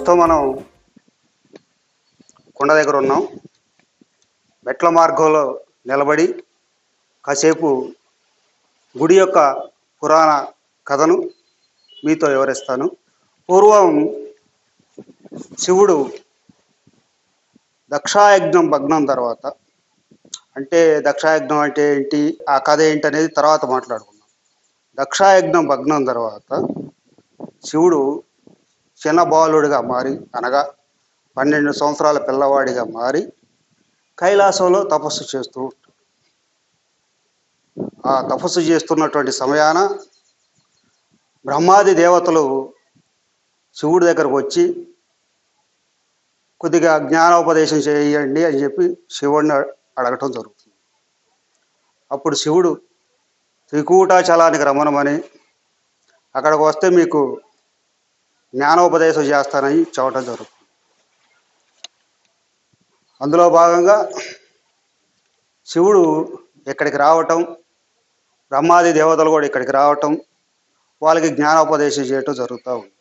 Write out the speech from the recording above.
ప్రస్తుతం మనం కొండ దగ్గర ఉన్నాం. మెట్ల మార్గంలో నిలబడి కాసేపు గుడి యొక్క పురాణ కథను మీతో వివరిస్తాను. పూర్వం శివుడు దక్షాయజ్ఞం భగ్నం తర్వాత, అంటే దక్షాయజ్ఞం అంటే ఏంటి, ఆ కథ ఏంటి అనేది తర్వాత మాట్లాడుకుందాం. దక్షాయజ్ఞం భగ్నం తర్వాత శివుడు చిన్న బాలుడిగా మారి, అనగా 12 సంవత్సరాల పిల్లవాడిగా మారి కైలాసంలో తపస్సు చేస్తూ ఉంటాడు. ఆ తపస్సు చేస్తున్నటువంటి సమయాన బ్రహ్మాది దేవతలు శివుడి దగ్గరకు వచ్చి కొద్దిగా జ్ఞానోపదేశం చేయండి అని చెప్పి శివుడిని అడగటం జరుగుతుంది. అప్పుడు శివుడు త్రికూటాచలానికి రమ్మనమని, అక్కడికి వస్తే మీకు జ్ఞానోపదేశం చేస్తానని చెప్పడం జరుగుతుంది. అందులో భాగంగా శివుడు ఇక్కడికి రావటం, బ్రహ్మాది దేవతలు కూడా ఇక్కడికి రావటం, వాళ్ళకి జ్ఞానోపదేశం చేయటం జరుగుతూ ఉంది.